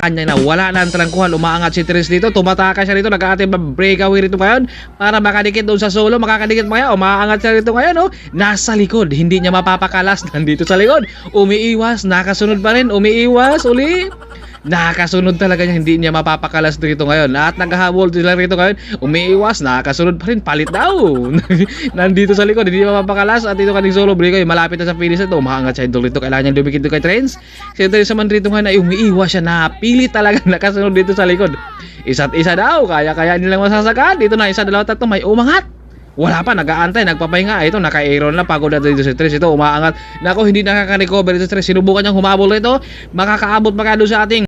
kanya na wala na ang trangkuhan. Umaangat si Tres dito, tumataka siya rito, nag-aatid breakaway rito ngayon para makadikit doon sa solo. Makakadikit pa kaya, umaangat siya rito ngayon, oh. Nasa likod, hindi niya mapapakalas, nandito sa likod, umiiwas, nakasunod pa rin, umiiwas uli. Nakasunod talaga niya, hindi niya mapapakalas dito ngayon. At naghahabol sila rito ngayon, umiiwas, nakasunod pa rin, palit daw. Nandito sa likod, hindi niya mapapakalas. At dito kaning solo break, malapit na sa finish ito. Umaangat siya dito, kailangan niyang dumikit dito kay Trends. Si Trends naman rito ngayon ay umiiwas siya, napilit talaga, nakasunod dito sa likod. Isa't isa daw, kaya nilang masasagad. Dito na, isa, dalawa, tatlo, may umangat. Wala pa, nag-aantay, nagpapahinga. Ito, naka-aeron lang, pagod na dito si Tres. Ito, umaangat. Nako, hindi nakaka-recover ito si Tres. Sinubukan niyang humabol ito. Makakaabot pa doon sa ating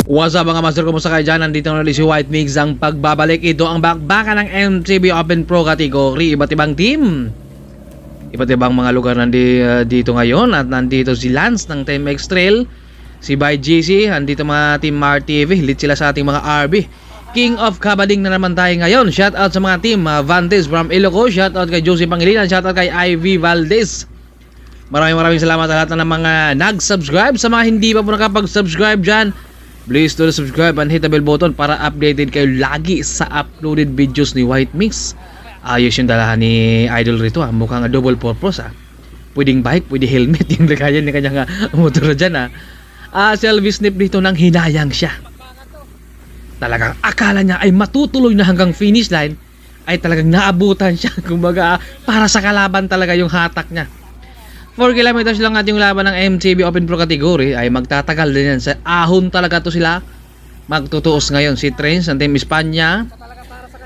What's up mga master, kumusta kayo dyan? Nandito na ulit si White Mix ang pagbabalik. Ito ang bakbakan ng MTB Open Pro category. Iba't ibang team, iba't ibang mga lugar nandito ngayon. At nandito si Lance ng Team X-Trail, si By GC, nandito mga Team RTV. Lit sila sa ating mga RB. King of Kabading na naman tayo ngayon. Shout out sa mga team Vantes from Iloco. Shout out kay Josie Pangilinan. Shout out kay Ivy Valdez. Maraming salamat sa lahat ng mga nag-subscribe. Sa mga hindi pa po nakapag-subscribe dyan, please do subscribe and hit the bell button para updated kayo lagi sa uploaded videos ni White Mix. Ayos yung dalahan ni Idol rito, mukhang double purpose. Pwedeng bike, pwede helmet yung lagayan ni kanyang motor dyan. Si Elvis Snip dito nang hinayang siya. Talagang akala niya ay matutuloy na hanggang finish line, ay talagang naabutan siya. Kumbaga para sa kalaban talaga yung hatak niya. 4 kilometers lang at yung laban ng MTB Open Pro category ay magtatagal din yan. Sa ahon talaga to sila magtutuos ngayon. Si Trends ng Team Espanya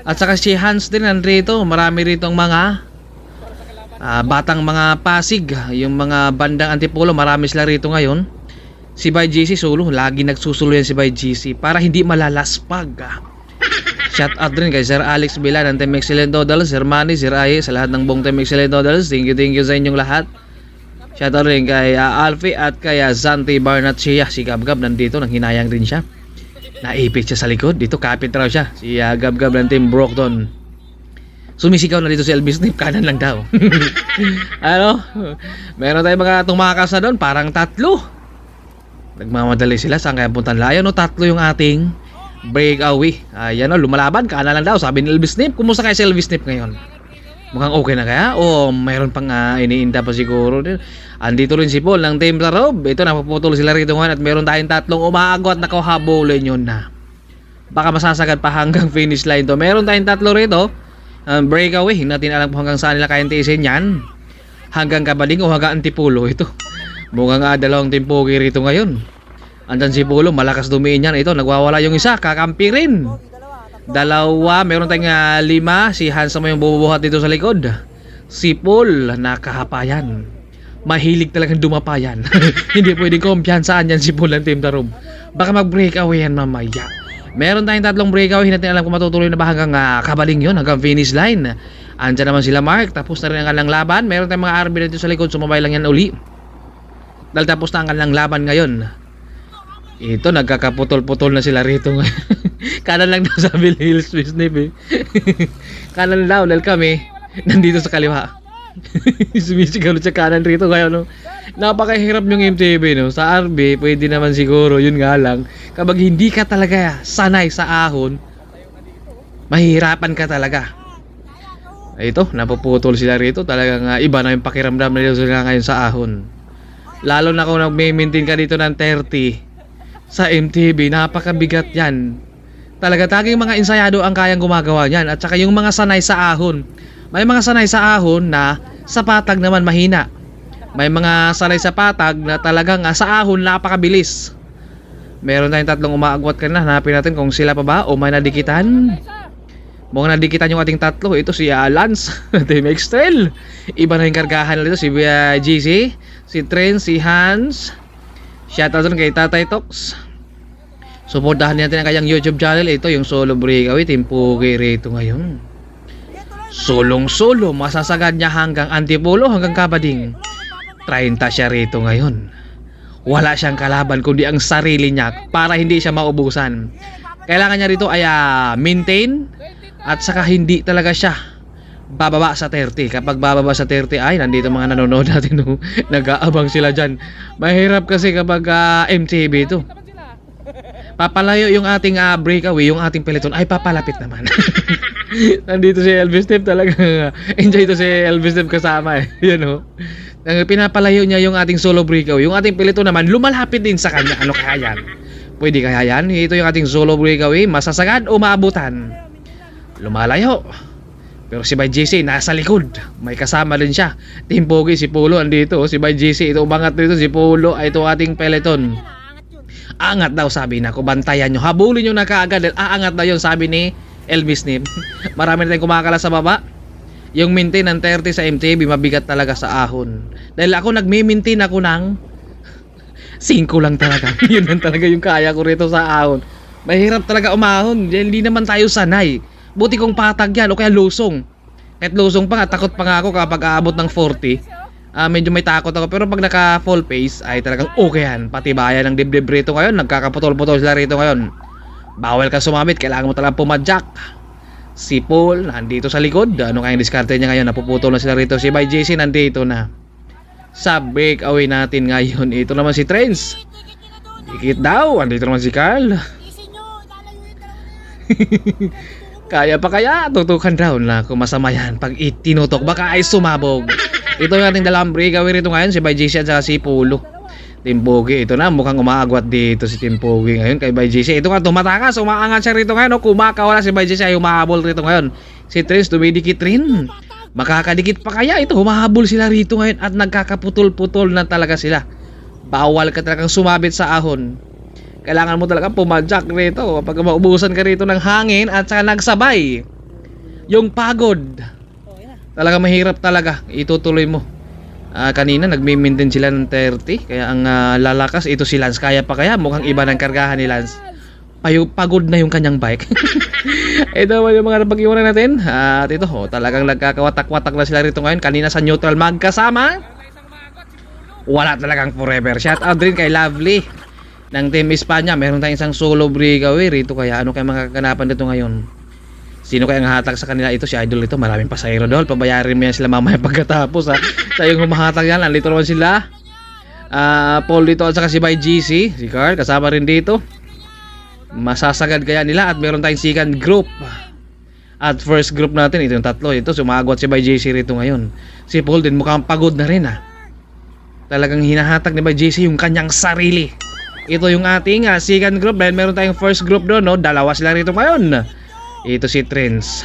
at saka si Hans din nandito. Marami rito ang mga batang mga Pasig, yung mga bandang Antipolo, marami sila rito ngayon. Si By GC solo, lagi nagsusulo yan si By GC para hindi malalaspag. Shout out din kay Sir Alex Villa ng Team Excellent Doodles, Sir Manny, Sir Aye, sa lahat ng buong Team Excellent Doodles. Thank you sa inyong lahat. Shoutout rin kay Alfie at kay Zanti Barnatsia. Si Gabgab nandito, nang hinayang rin siya. Naipit siya sa likod. Dito kapit raw siya. Si Gabgab ng Team Brockton. Sumisigaw na dito si Elvis Snip. Kanan lang daw. Ano? Meron tayong mga tumakas na doon. Parang tatlo. Nagmamadali sila. Saan kaya puntan layo? No, tatlo yung ating breakaway. Ayan o, lumalaban. Kanan lang daw. Sabi ni Elvis Snip. Kumusta kaya si Elvis Snip ngayon? Mukhang okay na kaya? O mayroon pang iniinda pa siguro. Andito rin si Paul ng Team Tarob. Ito, napaputol sila rito ngayon at meron tayong tatlong umaagot na kahabulin yun na. Baka masasagad pa hanggang finish line to. Meron tayong tatlo rito. Breakaway. Hindi natin alam kung hanggang saan nila kayang tiisin yan. Hanggang Kabading o hanggang Antipolo ito. Mukhang dalawang Team Pogi rito ngayon. Andyan si Polo, malakas dumiin yan. Ito, nagwawala yung isa, kakampi rin. Dalawa, meron tayong 5. Si Hans mo yung bubuhat dito sa likod. Si Paul, nakahapayan. Mahilig talagang dumapayan. Hindi pwedeng kumpiyansaan yan si Paul ng Team Tarob. Baka mag-breakaway yan mamaya. Meron tayong tatlong breakaway. Hindi natin alam kung matutuloy na ba hanggang Kabading yun, hanggang finish line. Andyan naman sila Mark. Tapos na rin ang kanilang laban. Meron tayong mga RB dito sa likod. Sumabay lang yan uli. Dahil tapos na ang kanilang laban ngayon. Ito, nagkakaputol-putol na sila rito. Kanan lang daw sabi ni Hills Snip eh. Kanan daw dahil kami nandito sa kaliwa. Sumisigaw sa kanan rito ngayon, no? Napakahirap yung MTB, no? Sa RB pwede naman siguro, yun nga lang kapag hindi ka talaga sanay sa ahon, mahihirapan ka talaga. Ito, napuputol sila rito. Talagang iba na yung pakiramdam na dito sila ngayon sa ahon. Lalo na kung nag-maintain ka dito ng 30 sa MTB, napakabigat yan. Talaga taging mga ensayado ang kayang gumagawa yan. At saka yung mga sanay sa ahon. May mga sanay sa ahon na sa patag naman mahina. May mga sanay sa patag na talagang sa ahon napakabilis. Meron tayong tatlong umaagwat kanina. Hanapin natin kung sila pa ba o may nadikitan. Mukhang nadikitan yung ating tatlo. Ito si Lance, Team X-Trail. Iba na yung kargahan nito. Si GC, si Trent, si Hans. Shoutout dun kay Tatay Tox. Suportahan natin ang kanyang YouTube channel. Ito yung solo breakaway. Team Pogi rito ngayon. Solong-solo. Masasagad niya hanggang Antipolo, hanggang Kabading. 30 siya rito ngayon. Wala siyang kalaban kundi ang sarili niya para hindi siya maubusan. Kailangan niya rito ay maintain at saka hindi talaga siya bababa sa 30. Kapag bababa sa 30 ay nandito mga nanonood natin no, nag-aabang sila dyan. Mahirap kasi kapag MTB ito. Papalayo yung ating breakaway, yung ating peloton ay papalapit naman. Nandito si Elvis Step talaga. Enjoy to si Elvis Step kasama you know. Pinapalayo niya yung ating solo breakaway. Yung ating peloton naman lumalapit din sa kanya. Ano kaya yan? Pwede kaya yan? Ito yung ating solo breakaway. Masasagad o maabutan? Lumalayo. Pero si Bay JC nasa likod. May kasama din siya. Team Pogi, si Polo andito. Si Bay JC, ito umangat dito. Si Polo, ito ating peloton. Aangat daw sabi na ko, bantayan nyo. Habulin nyo na kaagad. Aangat daw yun sabi ni Elvis Nim. Marami na tayong kumakala sa baba. Yung maintain ng 30 sa MTB mabigat talaga sa ahon. Dahil ako nagme-maintain ako ng 5 lang talaga. Yun lang talaga yung kaya ko rito sa ahon. Mahirap talaga umahon. Hindi naman tayo sanay. Buti kong patag yan o kaya lusong. Kahit lusong pa nga, takot pa nga ako kapag aabot ng 40. Medyo may takot ako. Pero pag naka full pace ay talagang okay yan. Pati bayan ng dibdib rito ngayon. Nagkakaputol-putol sila rito ngayon. Bawal ka sumamit. Kailangan mo talagang pumadyak. Si Paul nandito sa likod. Ano kayang diskarte niya ngayon? Napuputol na sila rito. Si Bay JC nandito na sa breakaway natin ngayon. Ito naman si Trens. Dikit daw. Andito naman si Carl. Kaya pa kaya? Tutukan daw na kung masama yan. Pag itinutok baka ay sumabog. Ito yung ating dalawang breakaway rito ngayon. Si Bay JC at saka si Polo. Team Pogi, ito na, mukhang umaagwat dito si Team Pogi ngayon kay Bay JC. Ito nga, tumatakas, umaangat siya rito ngayon. Kumakawala si Bay JC ay humahabol rito ngayon. Si Trins dumidikit rin. Makakadikit pa kaya ito? Humahabol sila rito ngayon at nagkakaputol-putol na talaga sila. Bawal ka talagang sumabit sa ahon. Kailangan mo talaga pumadyak rito. Pag maubusan ka rito ng hangin at saka nagsabay. Yung pagod. Talaga mahirap talaga. Itutuloy mo. Kanina nagme-maintain sila ng 30. Kaya ang lalakas ito si Lance. Kaya pa kaya? Mukhang iba ng kargahan ni Lance. Pagod na yung kanyang bike. Ito yung mga napag-iwanan natin. At ito talagang nagkakawatak-watak na sila rito ngayon. Kanina sa neutral magkasama. Wala talagang forever. Shout out din kay Lovely ng Team Espanya. Meron tayong isang solo breakaway rito. Kaya ano kaya makakaganapan dito ngayon? Sino kaya ang hatak sa kanila? Ito si Idol ito. Maraming pasahero doon. Pabayarin mo yan sila mamaya pagkatapos ha. Sayang humahatag yan. Nandito naman sila. Paul dito at saka si Bay GC. Si Carl kasama rin dito. Masasagad kaya nila at meron tayong second group. At first group natin. Ito yung tatlo. Ito sumagwat si Bay GC rito ngayon. Si Paul din mukhang pagod na rin ha. Talagang hinahatag ni Bay GC yung kanyang sarili. Ito yung ating second group. Dahil meron tayong first group doon. No? Dalawa sila rito ngayon. Ito si Trends.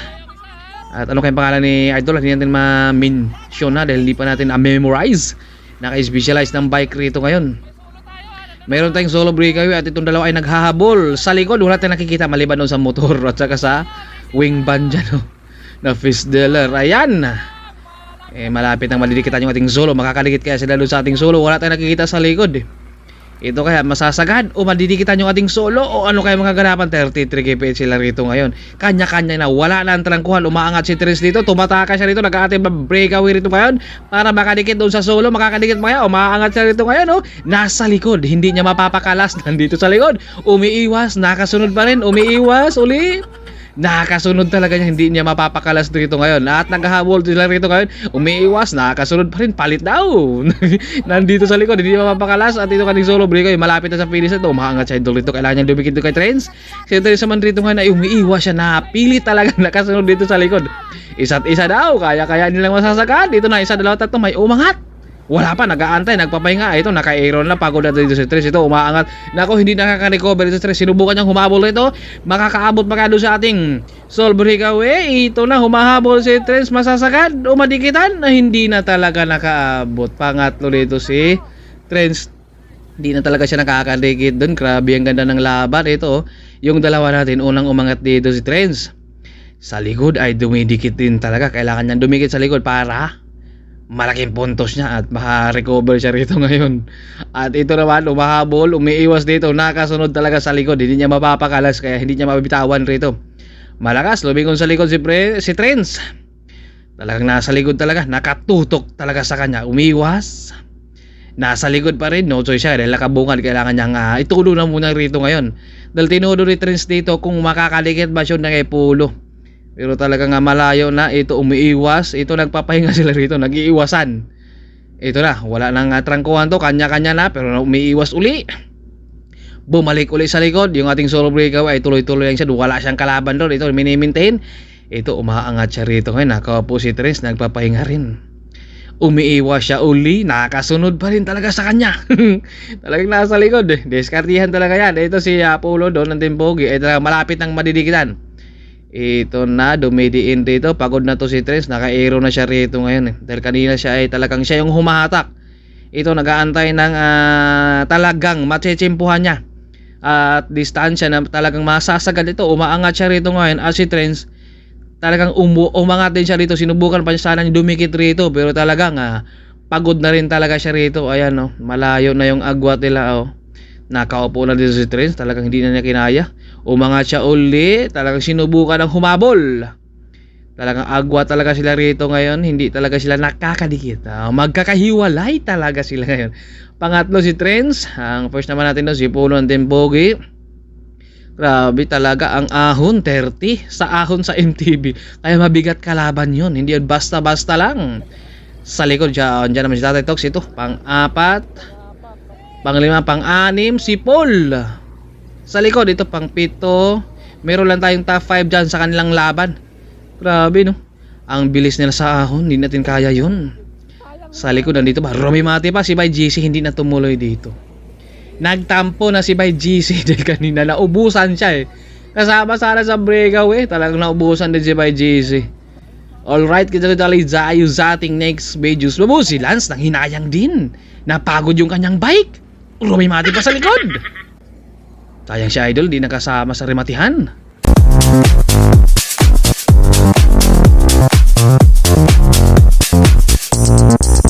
At ano kayong pangalan ni Idol? Hindi natin ma-mention na dahil hindi pa natin memorize. Naka-specialize ng bike rito ngayon. Meron tayong solo breakaway at itong dalawa ay naghahabol sa likod. Wala tayong nakikita maliban doon sa motor at saka sa wing band dyan na fist dealer. Ayan. Malapit nang malidikitan yung ating solo. Makakadikit kaya sila doon sa ating solo. Wala tayong nakikita sa likod. Ito kaya masasagad o madidikitan yung ating solo o ano kaya mga ganapan. 33 kph sila rito ngayon. Kanya-kanya na wala na ang talangkuhan. Umaangat si Trins dito. Tumataka siya rito. Nag-ating breakaway rito ngayon para makadikit doon sa solo. Makakadikit mo kaya. Umaangat siya rito ngayon. Nasa likod. Hindi niya mapapakalas. Nandito sa likod. Umiiwas. Nakasunod pa rin. Umiiwas. Uli. Nakakasunod talaga niya, hindi niya mapapakalas dito ngayon. At naghahabol sila rito ngayon. Umiiwas, nakakasunod pa rin. Palit daw. Nandito sa likod, hindi niya mapapakalas. At ito kaning solo break ay malapit na sa finish ito. Umaangat siya dito. Kailangan niya dumikit dito kay Trends. Si Trends naman rito ngayon ay umiiwas siya. Napilit talaga nakasunod dito sa likod. Isa't isa daw. Kaya nilang masasagad. Dito na, isa, dalawa, tatlo. May umangat. Wala pa, nag-aantay, nagpapahinga. Ito, naka-aeron na, pagod na dito si Tres. Ito, umaangat. Nako, hindi nakaka-recover dito si Tres. Sinubukan niyang humabol ito. Makakaabot pa doon sa ating solo breakaway. Ito na, humahabol si Tres. Masasagad, umadikitan na hindi na talaga nakaabot. Pangatlo dito si Tres. Hindi na talaga siya nakakadikit doon. Grabe ang ganda ng laban. Ito, yung dalawa natin, unang umangat dito si Tres. Sa likod ay dumidikit din talaga. Kailangan niyang dumikit sa likod para malaking puntos niya at maka-recover siya rito ngayon. At ito naman, umahabol, umiiwas dito, nakasunod talaga sa likod. Hindi niya mapapakalas kaya hindi niya mabibitawan rito. Malakas, lumingon sa likod si Trends. Talagang nasa likod talaga, nakatutok talaga sa kanya. Umiiwas. Nasa likod pa rin, no choice siya dahil nakabungad, kailangan niyang itulo na muna rito ngayon. Dahil tinudo ni Trins dito kung makakalikit ba siya ng Epulo. Pero talaga nga malayo na, ito umiiwas, ito nagpapahinga sila rito, nag-iiwasan. Ito na, wala nang trangkuhan to, kanya-kanya na, pero umiiwas uli. Bumalik uli sa likod, yung ating solo breakaway ay tuloy-tuloy lang siya, wala siyang kalaban doon, ito mini-maintain. Ito umaangat siya rito ngayon, nakaupo si Trins, nagpapahinga rin. Umiiwas siya uli, nakasunod pa rin talaga sa kanya. Talagang nasa likod eh. Diskartihan talaga yan. Ito si Apollo doon ng Timbogi. Ito malapit ng madidikitan. Ito na, dumidiin dito. Pagod na to si Trins. Naka-aero na siya rito ngayon eh. Dahil kanina siya ay talagang siya yung humahatak. Ito nag-aantay ng talagang matsitsimpuhan niya. At distansya na talagang masasagad ito. Umaangat siya rito ngayon. As si Trins talagang umangat din siya rito. Sinubukan pa niya sana dumikit rito, pero talagang pagod na rin talaga siya rito. Ayan, no, malayo na yung agwat nila. Oh. Nakaupo na dito si Trins, talagang hindi na niya kinaya. Umangat siya uli, talagang sinubukan ng humabol. Talagang agwat talaga sila rito ngayon, hindi talaga sila nakakadikit. Magkakahiwalay talaga sila ngayon. Pangatlo si Trins, ang first naman natin doon si Pulo ng Timbogi. Grabe talaga ang ahon, 30 sa ahon sa MTB. Kaya mabigat kalaban yun, hindi yun basta-basta lang. Sa likod dyan naman si Tatay Tox. Ito, pang-4, pang-5, pang-6 si Paul. Sa likod, ito pang-7. Meron lang tayong top 5 dyan sa kanilang laban. Grabe, no? Ang bilis nila sa ahon, hindi natin kaya yun. Sa likod, nandito ba? Romy Mati pa, si Bay GC hindi na tumuloy dito. Nagtampo na si Bay GC dahil kanina naubusan siya eh. Kasama sana sa breakaway, talagang naubusan din si Bay GC. Alright, kita tali tayo sa ating next videos. Babu, si Lance nang hinayang din. Napagod yung kanyang bike. Rumimati pa sa likod. Sayang si Idol, di nakasama sa rematihan.